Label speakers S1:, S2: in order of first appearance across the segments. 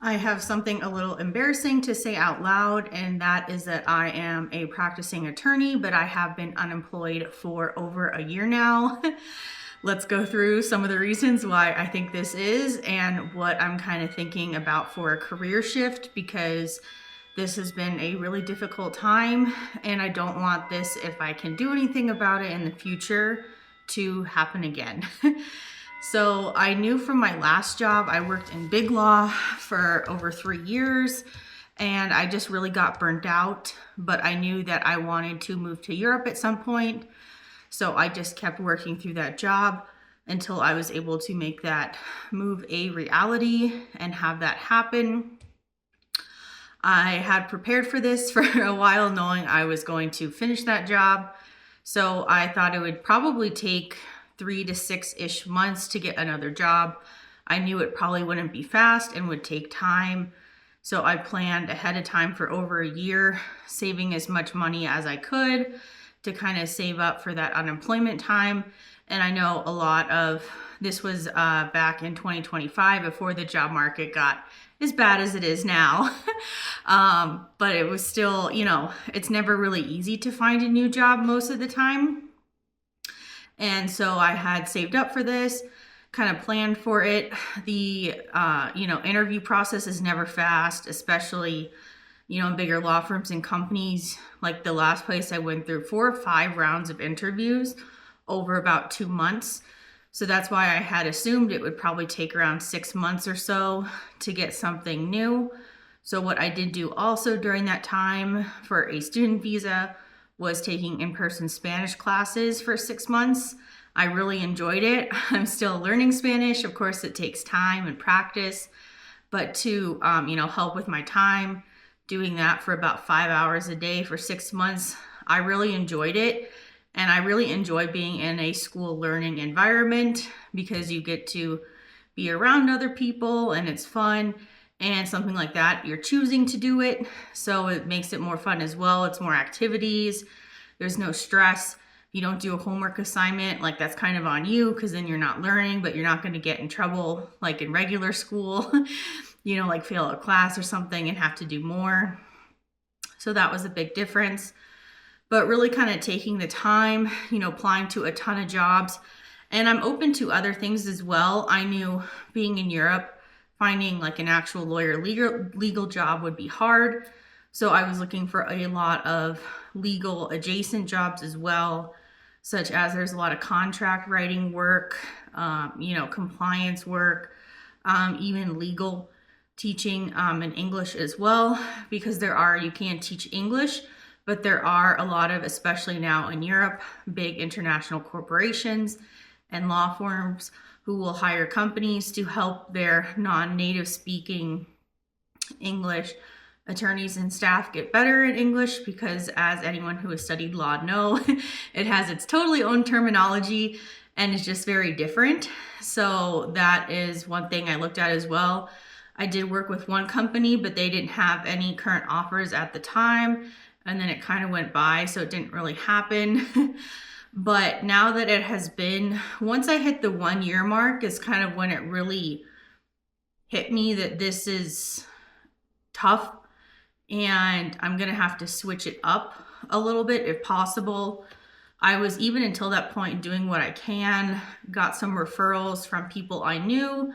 S1: I have something a little embarrassing to say out loud, and that is that I am a practicing attorney, but I have been unemployed for over a year now. Let's go through some of the reasons why I think this is and what I'm kind of thinking about for a career shift, because this has been a really difficult time and I don't want this, if I can do anything about it in the future, to happen again. So I knew from my last job, I worked in big law for over 3 years and I just really got burnt out, but I knew that I wanted to move to Europe at some point. So I just kept working through that job until I was able to make that move a reality and have that happen. I had prepared for this for a while, knowing I was going to finish that job. So I thought it would probably take 3 to 6-ish months to get another job. I knew it probably wouldn't be fast and would take time. So I planned ahead of time for over a year, saving as much money as I could to kind of save up for that unemployment time. And I know a lot of this was back in 2025 before the job market got as bad as it is now. But it was still, it's never really easy to find a new job most of the time. And so I had saved up for this, kind of planned for it. The, interview process is never fast, especially, in bigger law firms and companies. Like the last place I went through 4 or 5 rounds of interviews over about 2 months. So that's why I had assumed it would probably take around 6 months or so to get something new. So what I did do also during that time for a student visa was taking in-person Spanish classes for 6 months. I really enjoyed it. I'm still learning Spanish. Of course, it takes time and practice, but to, help with my time, doing that for about 5 hours a day for 6 months, I really enjoyed it. And I really enjoy being in a school learning environment because you get to be around other people and it's fun. And something like that, you're choosing to do it. So it makes it more fun as well. It's more activities. There's no stress. You don't do a homework assignment, like that's kind of on you because then you're not learning, but you're not going to get in trouble like in regular school, like fail a class or something and have to do more. So that was a big difference. But really kind of taking the time, applying to a ton of jobs. And I'm open to other things as well. I knew being in Europe, finding like an actual lawyer legal job would be hard. So I was looking for a lot of legal adjacent jobs as well, such as there's a lot of contract writing work, compliance work, even legal teaching in English as well, because you can teach English, but there are a lot of, especially now in Europe, big international corporations and law firms who will hire companies to help their non-native speaking English attorneys and staff get better in English, because as anyone who has studied law know, it has its totally own terminology and it's just very different. So that is one thing I looked at as well. I did work with one company, but they didn't have any current offers at the time. And then it kind of went by, so it didn't really happen. But now that it has been, once I hit the 1 year mark is kind of when it really hit me that this is tough and I'm going to have to switch it up a little bit if possible. I was, even until that point, doing what I can, got some referrals from people I knew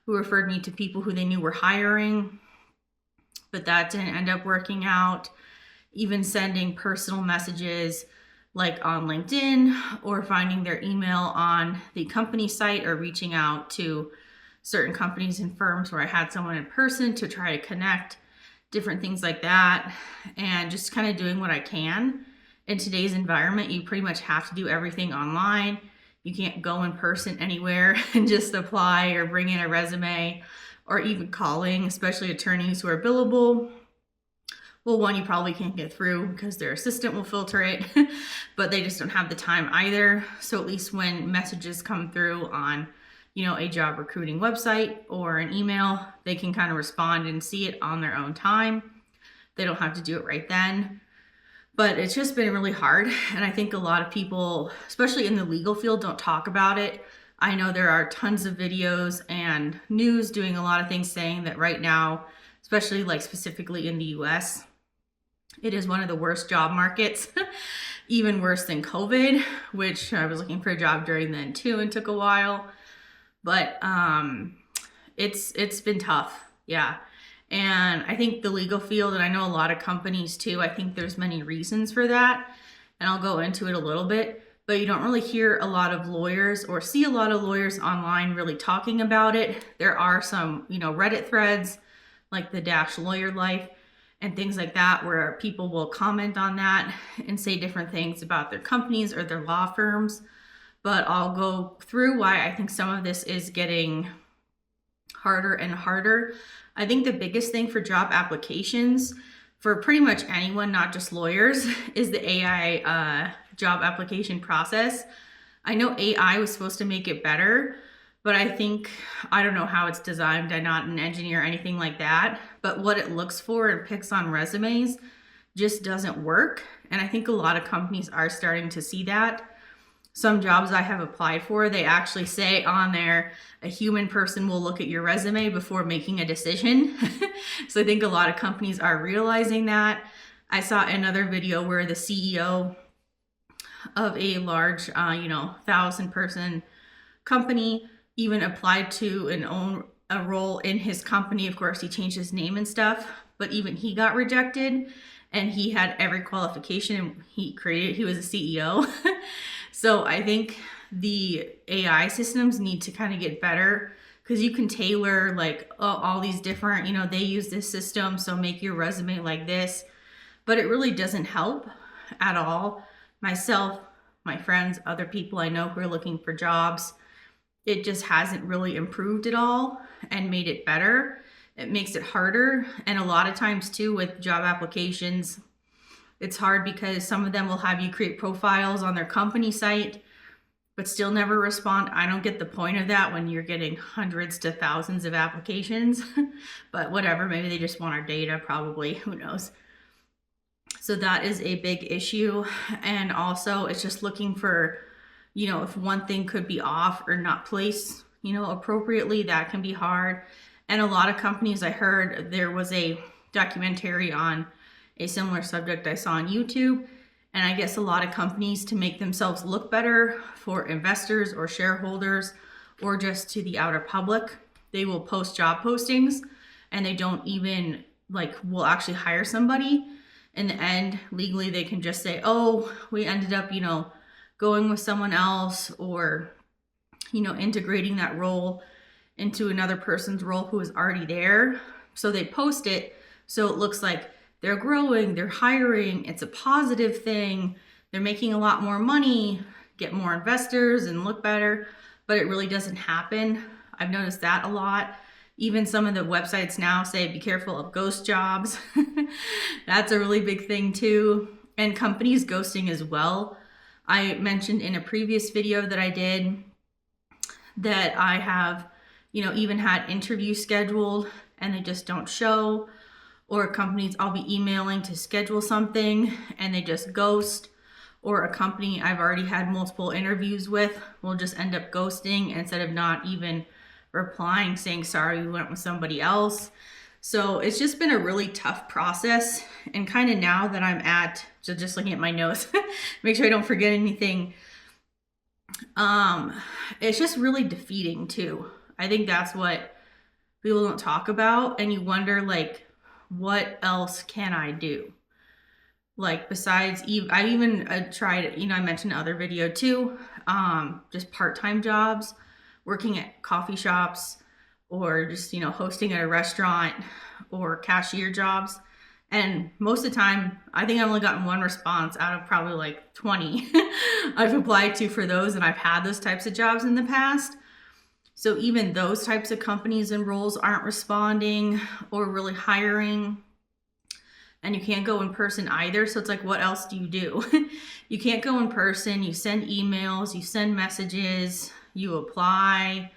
S1: who referred me to people who they knew were hiring, but that didn't end up working out. Even sending personal messages like on LinkedIn or finding their email on the company site or reaching out to certain companies and firms where I had someone in person to try to connect, different things like that, and just kind of doing what I can. In today's environment, you pretty much have to do everything online. You can't go in person anywhere and just apply or bring in a resume or even calling, especially attorneys who are billable. Well, one, you probably can't get through because their assistant will filter it, but they just don't have the time either. So at least when messages come through on, a job recruiting website or an email, they can kind of respond and see it on their own time. They don't have to do it right then. But it's just been really hard. And I think a lot of people, especially in the legal field, don't talk about it. I know there are tons of videos and news doing a lot of things saying that right now, especially like specifically in the US, it is one of the worst job markets, even worse than COVID, which I was looking for a job during then too and took a while. But it's been tough, yeah. And I think the legal field, and I know a lot of companies too, I think there's many reasons for that, and I'll go into it a little bit, but you don't really hear a lot of lawyers or see a lot of lawyers online really talking about it. There are some, Reddit threads like the Dash Lawyer Life and things like that where people will comment on that and say different things about their companies or their law firms. But I'll go through why I think some of this is getting harder and harder. I think the biggest thing for job applications for pretty much anyone, not just lawyers, is the AI job application process. I know AI was supposed to make it better, but I don't know how it's designed. I'm not an engineer or anything like that, but what it looks for and picks on resumes just doesn't work. And I think a lot of companies are starting to see that. Some jobs I have applied for, they actually say on there, a human person will look at your resume before making a decision. So I think a lot of companies are realizing that. I saw another video where the CEO of a large, 1,000-person company even applied to a role in his company. Of course, he changed his name and stuff, but even he got rejected, and he had every qualification he was a CEO. So I think the AI systems need to kind of get better, because you can tailor like all these different, they use this system, so make your resume like this, but it really doesn't help at all. Myself, my friends, other people I know who are looking for jobs, it just hasn't really improved at all and made it better. It makes it harder. And a lot of times too with job applications, it's hard because some of them will have you create profiles on their company site, but still never respond. I don't get the point of that when you're getting hundreds to thousands of applications, but whatever, maybe they just want our data, probably, who knows. So that is a big issue. And also it's just looking for, if one thing could be off or not placed, appropriately, that can be hard. And a lot of companies, I heard there was a documentary on a similar subject I saw on YouTube. And I guess a lot of companies, to make themselves look better for investors or shareholders or just to the outer public, they will post job postings and they don't even will actually hire somebody. In the end, legally, they can just say, oh, we ended up, going with someone else, or, integrating that role into another person's role who is already there. So they post it so it looks like they're growing, they're hiring, it's a positive thing, they're making a lot more money, get more investors and look better, but it really doesn't happen. I've noticed that a lot. Even some of the websites now say be careful of ghost jobs. That's a really big thing too. And companies ghosting as well. I mentioned in a previous video that I did that I have, even had interviews scheduled and they just don't show. Or companies I'll be emailing to schedule something and they just ghost. Or a company I've already had multiple interviews with will just end up ghosting instead of not even replying, saying, sorry, we went with somebody else. So it's just been a really tough process. And kind of now that I'm so just looking at my notes, make sure I don't forget anything. It's just really defeating too. I think that's what people don't talk about. And you wonder, what else can I do? Besides, I've even tried, I mentioned in other video too, just part-time jobs, working at coffee shops, or just, hosting at a restaurant, or cashier jobs. And most of the time, I think I've only gotten one response out of probably 20 I've applied to for those, and I've had those types of jobs in the past. So even those types of companies and roles aren't responding or really hiring. And you can't go in person either. So it's what else do? You can't go in person. You send emails, you send messages, you apply,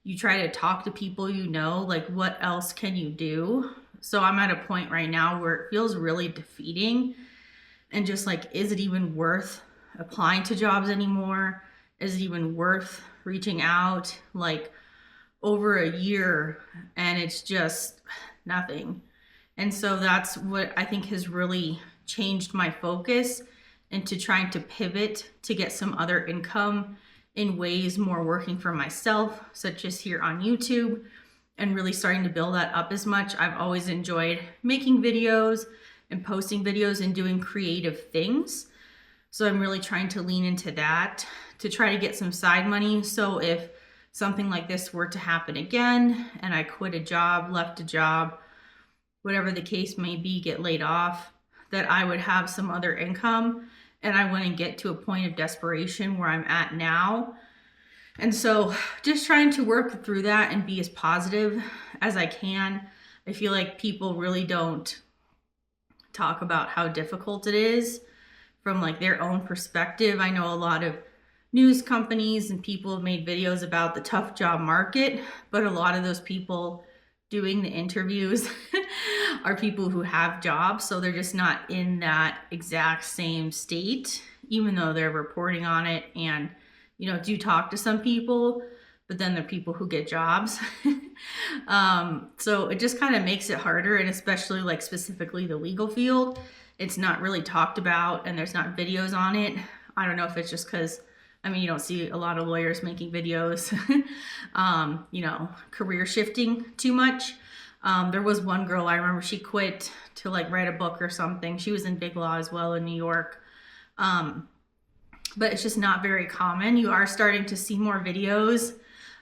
S1: you try to talk to people, what else can you do? So I'm at a point right now where it feels really defeating, and just is it even worth applying to jobs anymore? is it even worth reaching out? Like over a year, and it's just nothing. And so that's what I think has really changed my focus into trying to pivot to get some other income in ways more working for myself, such as here on YouTube, and really starting to build that up as much. I've always enjoyed making videos and posting videos and doing creative things. So I'm really trying to lean into that to try to get some side money. So if something like this were to happen again and I quit a job, left a job, whatever the case may be, get laid off, that I would have some other income and I wouldn't get to a point of desperation where I'm at now. And so just trying to work through that and be as positive as I can. I feel like people really don't talk about how difficult it is from like their own perspective. I know a lot of news companies and people have made videos about the tough job market, but a lot of those people doing the interviews are people who have jobs, so they're just not in that exact same state, even though they're reporting on it and, you know, do talk to some people, but then they're people who get jobs. So it just kind of makes it harder, and especially like specifically the legal field, it's not really talked about and there's not videos on it. I don't know if it's just because, I mean, you don't see a lot of lawyers making videos, you know, career shifting too much. There was one girl, I remember she quit to like write a book or something. She was in BigLaw as well in New York. But it's just not very common. You are starting to see more videos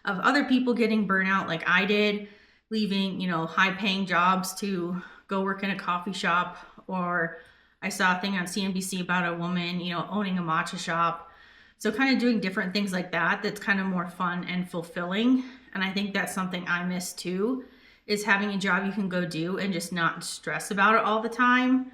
S1: of other people getting burnout like I did, leaving, you know, high paying jobs to go work in a coffee shop. Or I saw a thing on CNBC about a woman, you know, owning a matcha shop. So kind of doing different things like that, that's kind of more fun and fulfilling. And I think that's something I miss too, is having a job you can go do and just not stress about it all the time.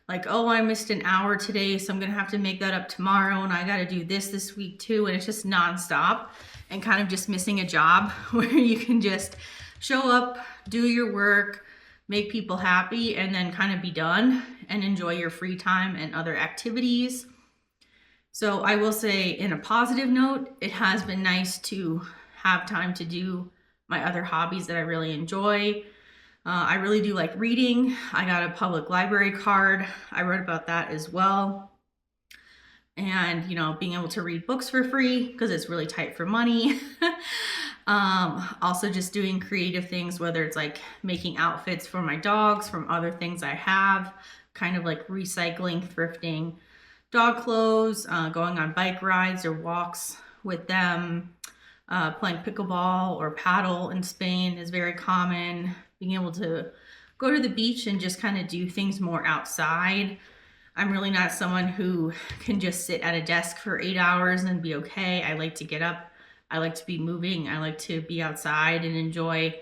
S1: Like, oh, I missed an hour today, so I'm gonna have to make that up tomorrow, and I gotta do this week too. And it's just nonstop, and kind of just missing a job where you can just show up, do your work, make people happy, and then kind of be done and enjoy your free time and other activities. So I will say, in a positive note, it has been nice to have time to do my other hobbies that I really enjoy. I really do like reading. I got a public library card. I wrote about that as well. And, you know, being able to read books for free because it's really tight for money. Also just doing creative things, whether it's like making outfits for my dogs from other things I have, kind of like recycling, thrifting dog clothes, going on bike rides or walks with them, playing pickleball or paddle in Spain is very common. Being able to go to the beach and just kind of do things more outside. I'm really not someone who can just sit at a desk for 8 hours and be okay. I like to get up. I like to be moving. I like to be outside and enjoy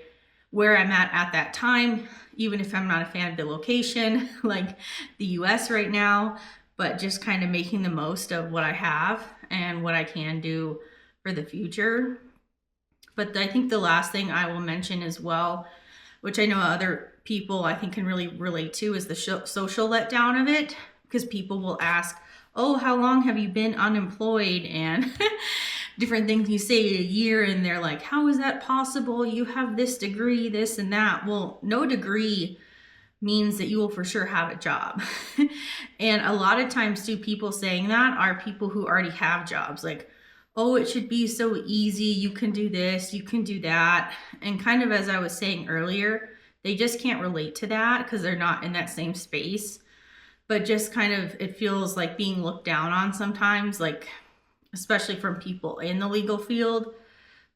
S1: where I'm at that time, even if I'm not a fan of the location, like the US right now, but just kind of making the most of what I have and what I can do for the future. But I think the last thing I will mention as well, which I know other people I think can really relate to, is the social letdown of it, because people will ask, oh, how long have you been unemployed? And different things you say a year, and they're like, how is that possible? You have this degree, this and that. Well, no degree means that you will for sure have a job. And a lot of times too, people saying that are people who already have jobs. Like, oh, it should be so easy. You can do this, you can do that. And kind of as I was saying earlier, they just can't relate to that because they're not in that same space. But just kind of, it feels like being looked down on sometimes, like, especially from people in the legal field.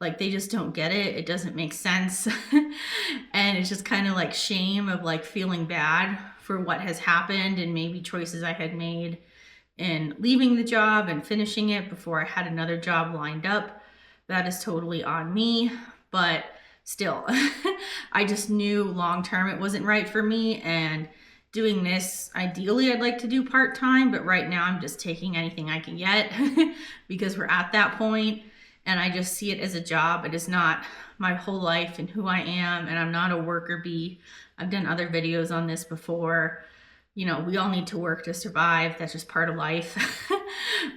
S1: Like, they just don't get it. It doesn't make sense. And it's just kind of like shame of like feeling bad for what has happened and maybe choices I had made in leaving the job and finishing it before I had another job lined up. That is totally on me, but still, I just knew long term it wasn't right for me. And doing this, ideally I'd like to do part-time, but right now I'm just taking anything I can get because we're at that point, and I just see it as a job. It is not my whole life and who I am, and I'm not a worker bee. I've done other videos on this before. you know, we all need to work to survive. That's just part of life.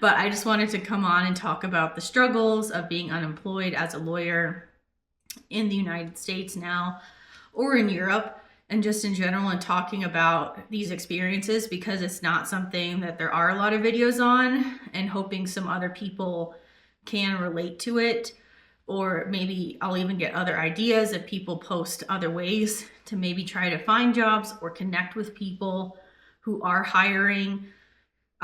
S1: But I just wanted to come on and talk about the struggles of being unemployed as a lawyer in the United States now, or in Europe, and just in general, and talking about these experiences, because it's not something that there are a lot of videos on, and hoping some other people can relate to it. Or maybe I'll even get other ideas if people post other ways to maybe try to find jobs or connect with people who are hiring.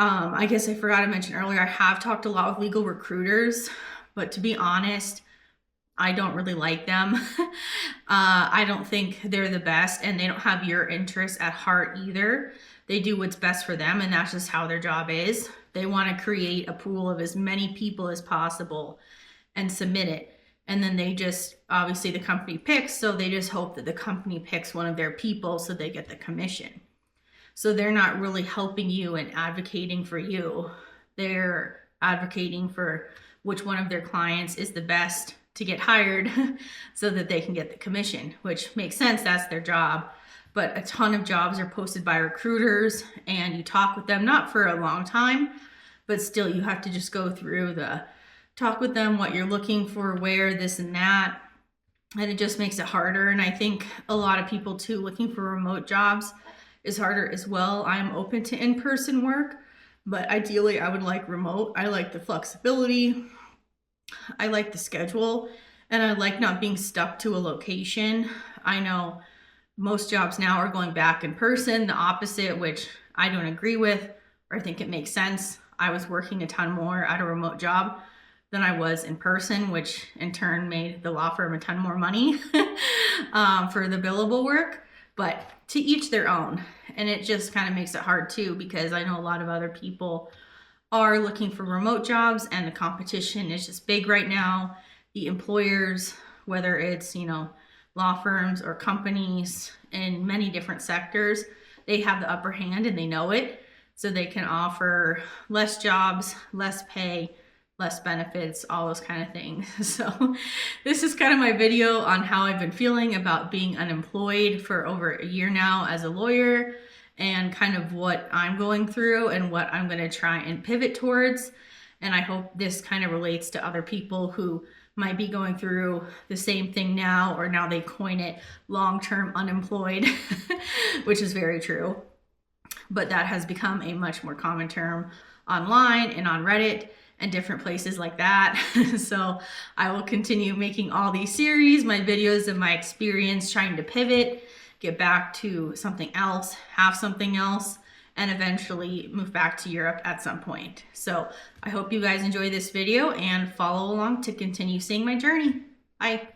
S1: I guess I forgot to mention earlier, I have talked a lot with legal recruiters, but to be honest, I don't really like them. I don't think they're the best, and they don't have your interests at heart either. They do what's best for them, and that's just how their job is. They want to create a pool of as many people as possible and submit it. And then they just, obviously the company picks, so they just hope that the company picks one of their people so they get the commission. So they're not really helping you and advocating for you. They're advocating for which one of their clients is the best to get hired so that they can get the commission, which makes sense, that's their job. But a ton of jobs are posted by recruiters, and you talk with them, not for a long time, but still you have to just go through the talk with them, what you're looking for, where, this and that, and it just makes it harder. And I think a lot of people too looking for remote jobs is harder as well. I'm open to in-person work, but ideally I would like remote. I like the flexibility, I like the schedule, and I like not being stuck to a location. I know most jobs now are going back in person, the opposite, which I don't agree with, or I think it makes sense. I was working a ton more at a remote job than I was in person, which in turn made the law firm a ton more money for the billable work, but to each their own. And it just kind of makes it hard too, because I know a lot of other people are looking for remote jobs, and the competition is just big right now. The employers, whether it's, you know, law firms or companies in many different sectors, they have the upper hand and they know it. So they can offer less jobs, less pay, less benefits, all those kind of things. So this is kind of my video on how I've been feeling about being unemployed for over a year now as a lawyer, and kind of what I'm going through and what I'm going to try and pivot towards. And I hope this kind of relates to other people who might be going through the same thing now, or now they coin it long-term unemployed, which is very true. But that has become a much more common term online and on Reddit and different places like that. So I will continue making all these series, my videos of my experience trying to pivot, get back to something else, have something else, and eventually move back to Europe at some point. So I hope you guys enjoy this video and follow along to continue seeing my journey. Bye.